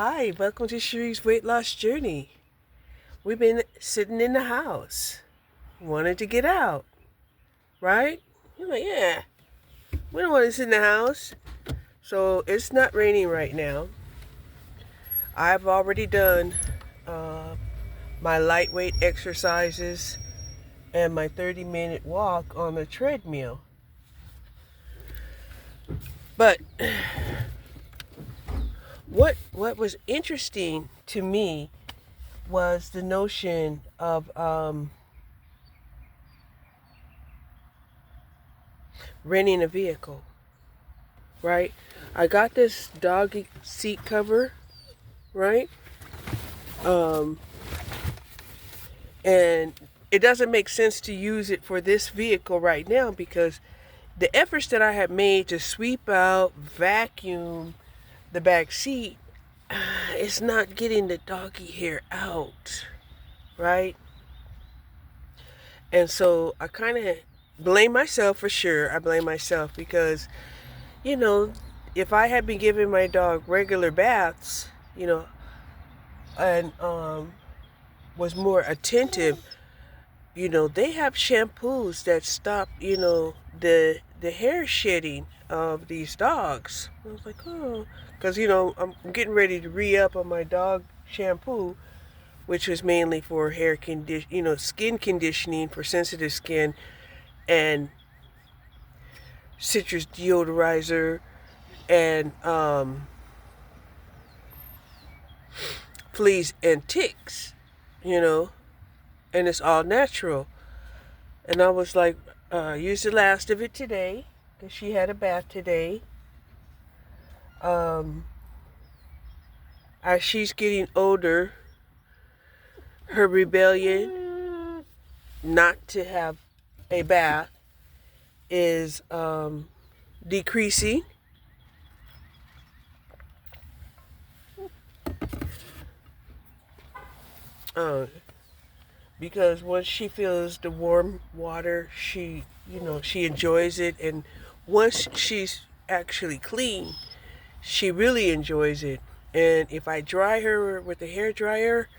Hi, welcome to Cherie's weight loss journey. We've been sitting in the house, wanted to get out, right? You're like, yeah, we don't want to sit in the house. So it's not raining right now. I've already done my lightweight exercises and my 30-minute walk on the treadmill. But what was interesting to me was the notion of renting a vehicle, right? I got this doggy seat cover, right? And it doesn't make sense to use it for this vehicle right now because the efforts that I have made to sweep out, vacuum the back seat, it's not getting the doggy hair out, right? And so I kind of blame myself for sure. I blame myself because, if I had been giving my dog regular baths, and was more attentive, they have shampoos that stop, the hair shedding of these dogs. I was like, oh, because, I'm getting ready to re-up on my dog shampoo, which was mainly for hair skin conditioning for sensitive skin, and citrus deodorizer, and fleas and ticks, and it's all natural. And I was like, use the last of it today, because she had a bath today. As she's getting older, her rebellion not to have a bath is decreasing. Because once she feels the warm water, she enjoys it. And once she's actually clean, she really enjoys it. And if I dry her with a hair dryer,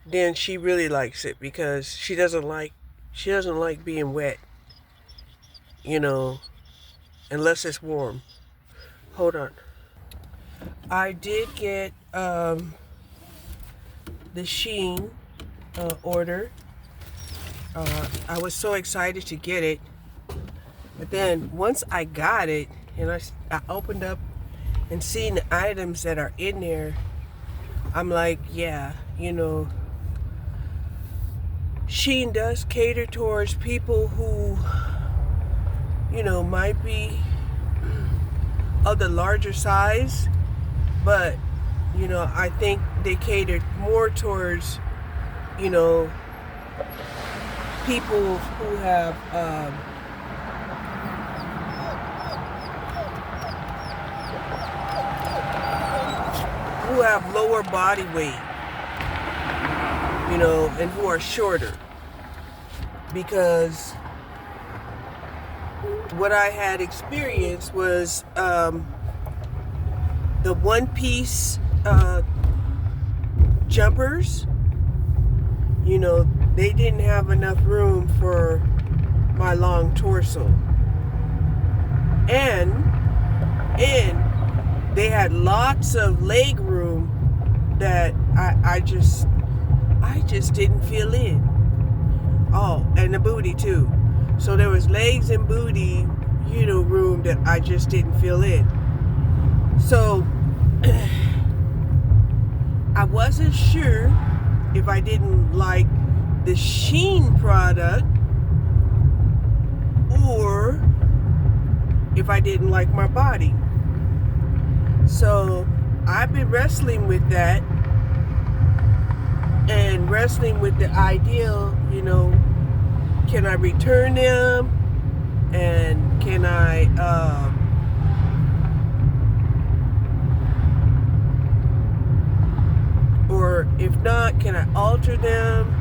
then she really likes it because she doesn't like being wet, unless it's warm. Hold on. I did get the Shein order. I was so excited to get it, but then once I got it and I opened up and seen the items that are in there, I'm like, yeah, Shein does cater towards people who, might be of the larger size, but I think they cater more towards people who have lower body weight, and who are shorter. Because what I had experienced was the one-piece jumpers. They didn't have enough room for my long torso. And they had lots of leg room that I just didn't fill in. Oh, and the booty too. So there was legs and booty, room that I just didn't fill in. So I wasn't sure if I didn't like the Shein product or if I didn't like my body. So I've been wrestling with that and wrestling with the ideal, can I return them, and can I or if not, can I alter them?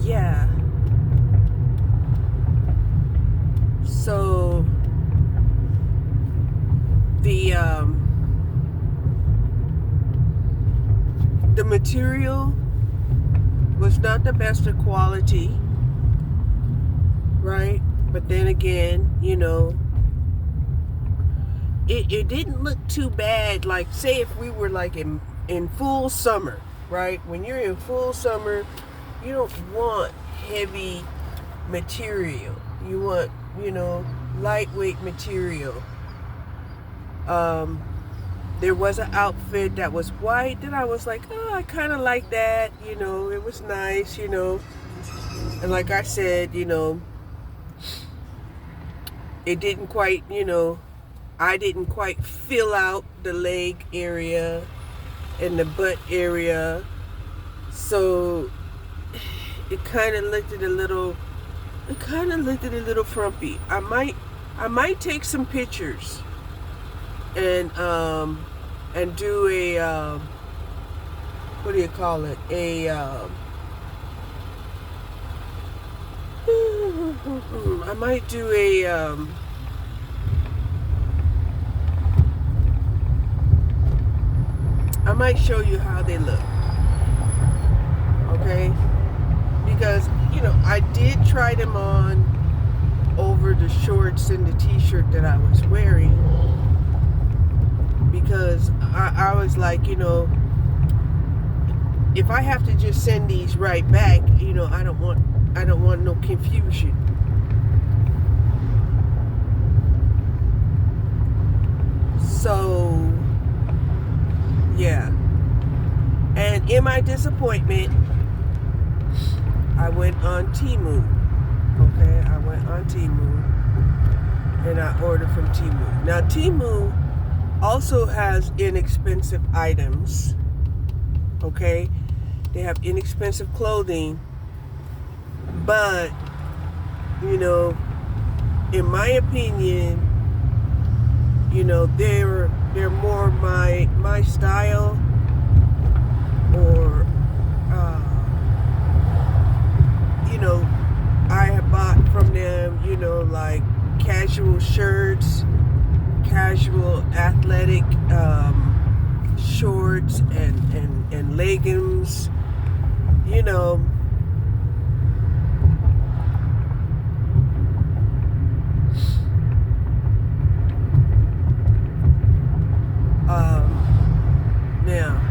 Yeah. material was not the best of quality, right? But then again, it didn't look too bad. Like, say if we were like in full summer, right? When you're in full summer, you don't want heavy material. You want, lightweight material. There was an outfit that was white that I was like, oh, I kind of like that. It was nice, And like I said, it didn't quite, I didn't quite fill out the leg area and the butt area. So it kind of looked a little frumpy. I might take some pictures and do a what do you call it? I might do I might show you how they look. Okay? Because, I did try them on over the shorts and the t-shirt that I was wearing. Because I was like, if I have to just send these right back, I don't want no confusion. So, yeah. And in my disappointment, I went on Temu. Okay, I went on Temu and I ordered from Temu. Now, Temu also has inexpensive items. Okay, they have inexpensive clothing, but in my opinion, they're more my style, or I have bought from them, like casual shirts, casual athletic shorts and leggings, now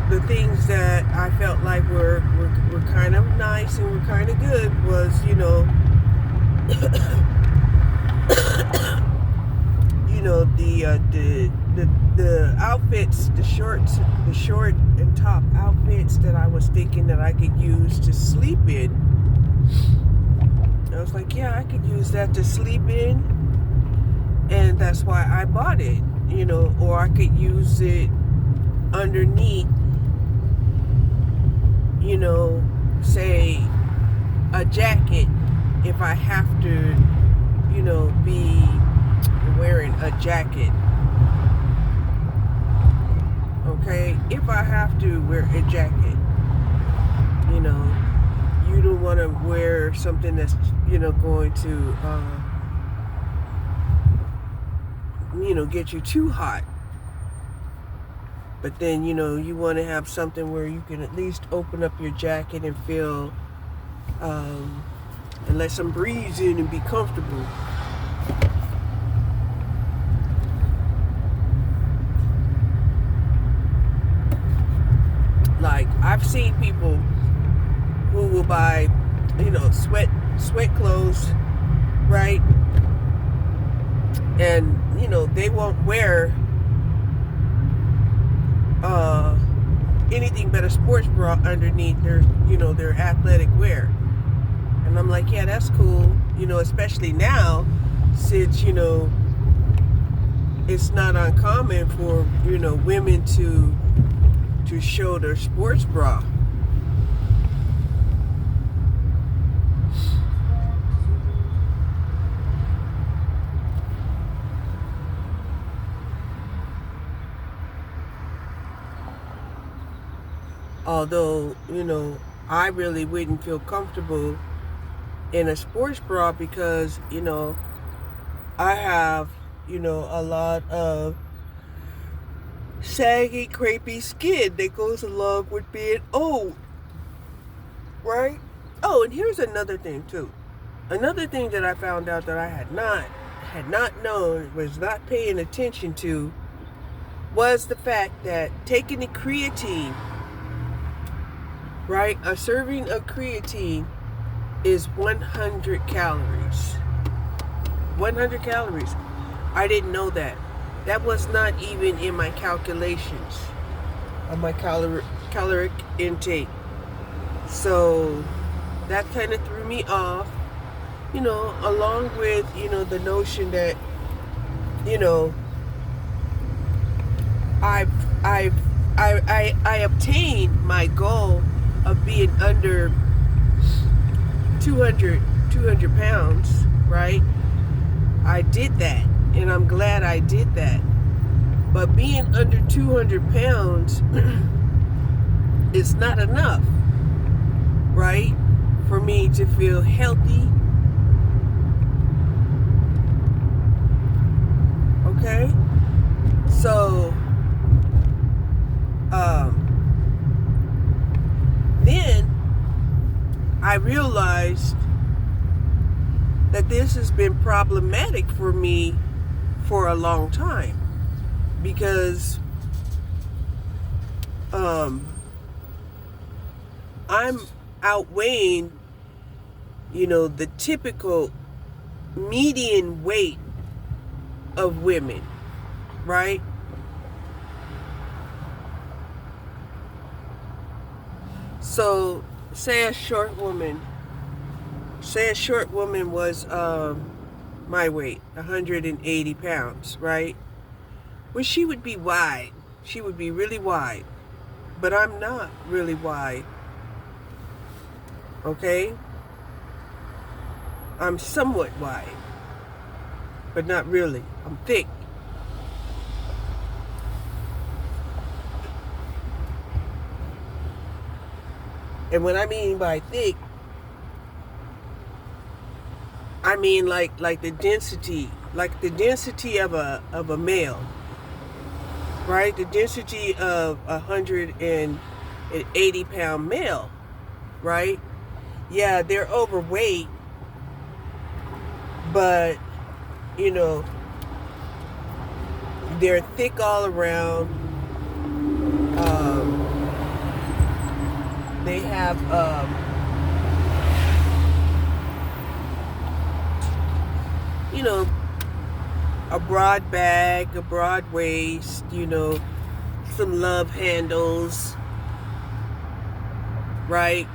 the things that I felt like were kind of nice and were kind of good was, the outfits, the short and top outfits that I was thinking that I could use to sleep in. I was like, yeah, I could use that to sleep in, and that's why I bought it, or I could use it underneath, say a jacket if I have to, be wearing a jacket. Okay, if I have to wear a jacket, you don't want to wear something that's, going to, get you too hot. But then, you want to have something where you can at least open up your jacket and feel, and let some breeze in and be comfortable. Like, I've seen people who will buy, sweat clothes, right? And, they won't wear anything but a sports bra underneath their athletic wear. And I'm like, yeah, that's cool, especially now, since, it's not uncommon for, women to show their sports bra. Although, I really wouldn't feel comfortable in a sports bra because, I have, a lot of saggy, crepey skin that goes along with being old, right? Oh, and here's another thing too. Another thing that I found out that I had not known, was not paying attention to, was the fact that taking the creatine, right? A serving of creatine is 100 calories. 100 calories. I didn't know that. That was not even in my calculations of my caloric intake. So that kind of threw me off, along with, the notion that, I obtained my goal of being under 200 pounds, right? I did that, and I'm glad I did that. But being under 200 pounds is not enough, right? For me to feel healthy. Okay? So, then I realized that this has been problematic for me for a long time, because I'm outweighing, the typical median weight of women, right? So say a short woman was my weight, 180 pounds, right? Well, she would be wide. She would be really wide. But I'm not really wide. Okay? I'm somewhat wide. But not really. I'm thick. And what I mean by thick, I mean like the density of a male, right? The density of 180-pound male, right? Yeah, they're overweight, but they're thick all around. They have a broad bag, a broad waist, some love handles, right?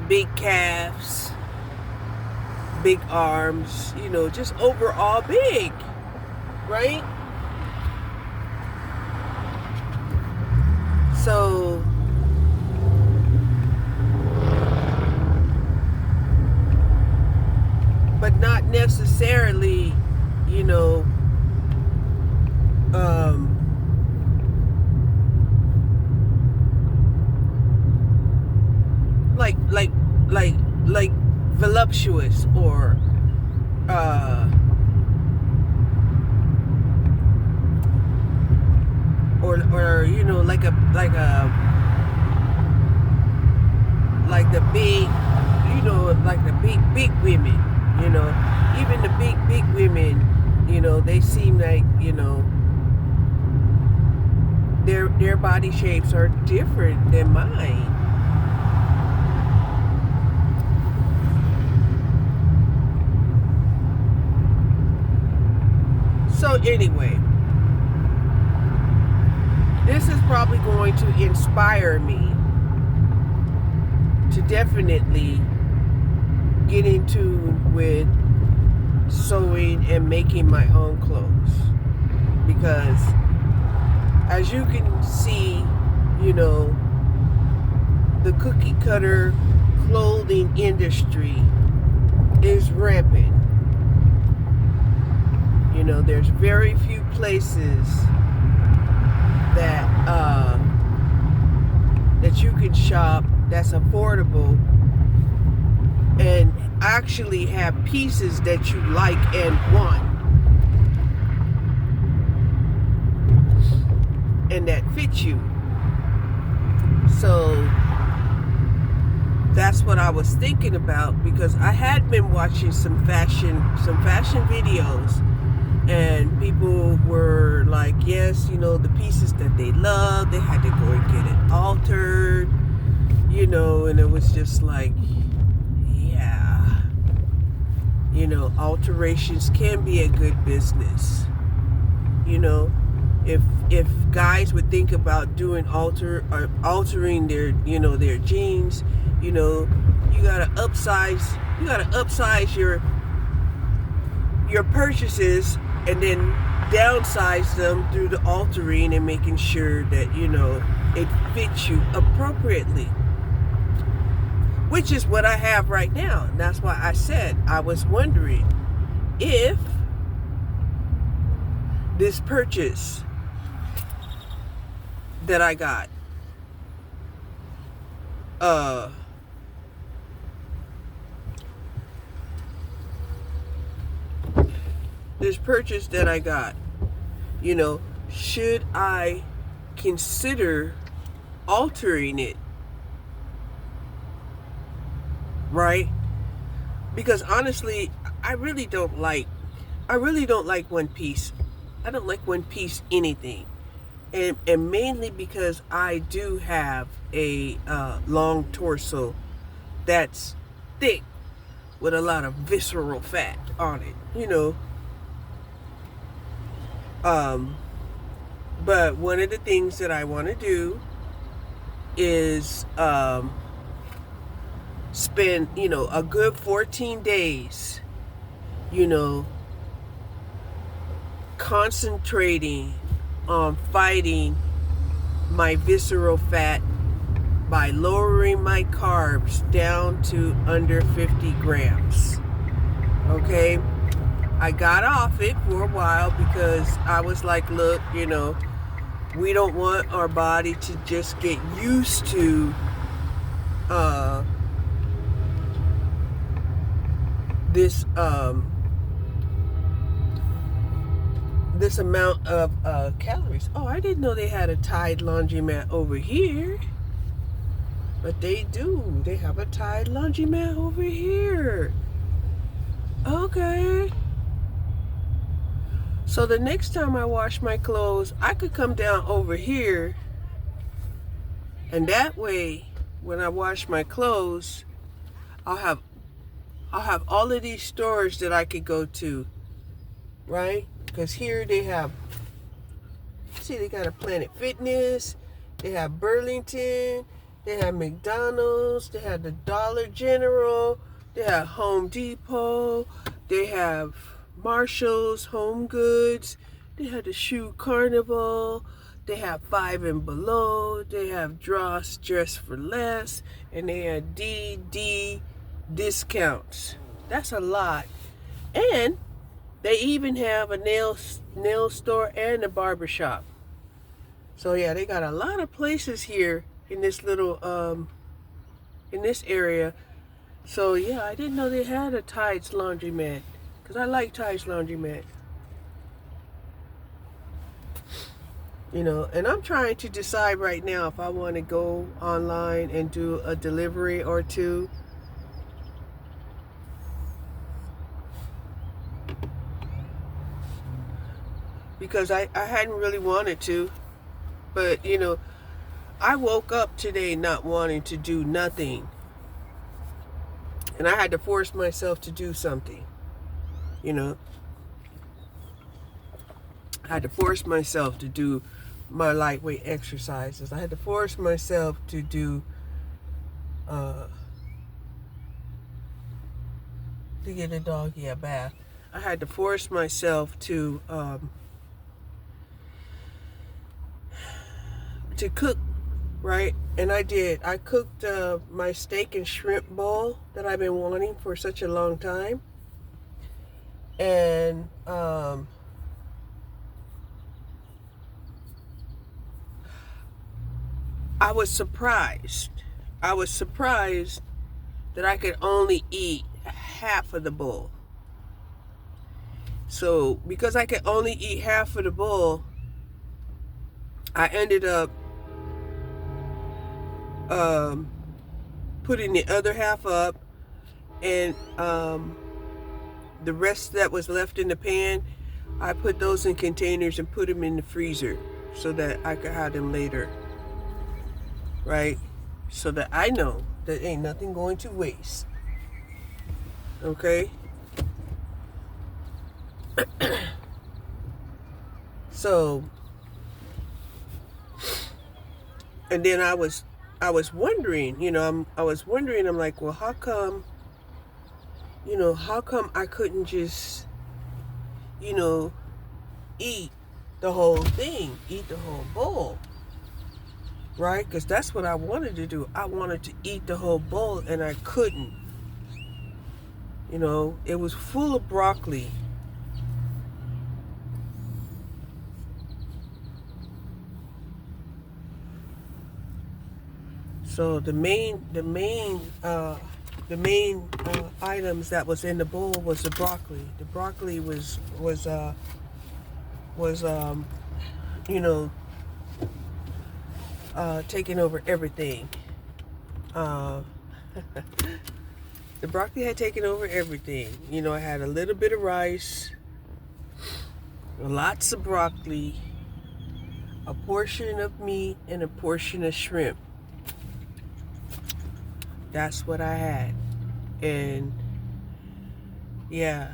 Big calves, big arms, just overall big, right? So but not necessarily, like voluptuous or like the big, like the big women, even the big women, they seem like, their body shapes are different than mine. So anyway, this is probably going to inspire me to definitely get in tune with sewing and making my own clothes, because as you can see, the cookie cutter clothing industry is rampant. There's very few places that that you can shop that's affordable and actually have pieces that you like and want. and that fit you. So that's what I was thinking about, because I had been watching some fashion videos, and people were like, yes, the pieces that they love, they had to go and get it altered, and it was just like, yeah, alterations can be a good business. If guys would think about doing altering their their jeans, you gotta upsize your purchases, and then downsize them through the altering and making sure that it fits you appropriately, which is what I have right now. And that's why I said I was wondering if this purchase that I got, should I consider altering it, right? Because honestly, I really don't like one piece. I don't like one piece anything. And mainly because I do have a long torso that's thick with a lot of visceral fat on it, But one of the things that I want to do is spend, a good 14 days, concentrating on fighting my visceral fat by lowering my carbs down to under 50 grams. Okay? I got off it for a while because I was like, look, we don't want our body to just get used to this this amount of calories. Oh, I didn't know they had a Tide laundromat over here. But they do. They have a Tide laundromat over here. Okay. So the next time I wash my clothes, I could come down over here. And that way, when I wash my clothes, I'll have all of these stores that I could go to. Right? Because here they have, see, they got a Planet Fitness, they have Burlington, they have McDonald's, they have the Dollar General, they have Home Depot, they have Marshall's, Home Goods, they have the Shoe Carnival, they have Five and Below, they have Dross Dress for Less, and they have DD discounts. That's a lot. And they even have a nail store and a barber shop. So yeah, they got a lot of places here in this little in this area. So yeah, I didn't know they had a Tide's laundromat, because I like Tide's laundromat. And I'm trying to decide right now if I want to go online and do a delivery or two. Because I hadn't really wanted to. But, I woke up today not wanting to do nothing. And I had to force myself to do something. I had to force myself to do my lightweight exercises. I had to force myself to do to get a doggy a bath. I had to force myself to cook, right? And I did. I cooked my steak and shrimp bowl that I've been wanting for such a long time. And I was surprised. I was surprised that I could only eat half of the bowl. So because I could only eat half of the bowl, I ended up putting the other half up, and the rest that was left in the pan, I put those in containers and put them in the freezer so that I could have them later, right? So that I know that ain't nothing going to waste. Okay? So, and then I was wondering, I'm like, well, how come I couldn't just, eat the whole thing, eat the whole bowl, right? Because that's what I wanted to do. I wanted to eat the whole bowl, and I couldn't. It was full of broccoli. So the main items that was in the bowl was the broccoli. The broccoli was taking over everything. The broccoli had taken over everything. I had a little bit of rice, lots of broccoli, a portion of meat, and a portion of shrimp. That's what I had. And yeah,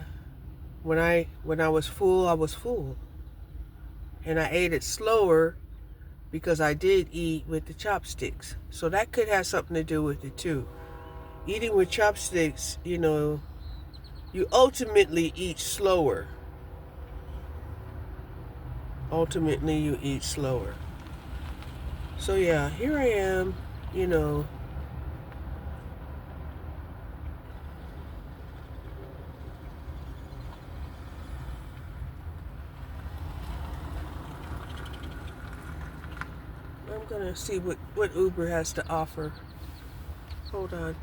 when I was full, I was full. And I ate it slower because I did eat with the chopsticks. So that could have something to do with it too. Eating with chopsticks, you ultimately eat slower. Ultimately, you eat slower. So yeah, here I am, I'm gonna see what Uber has to offer. Hold on.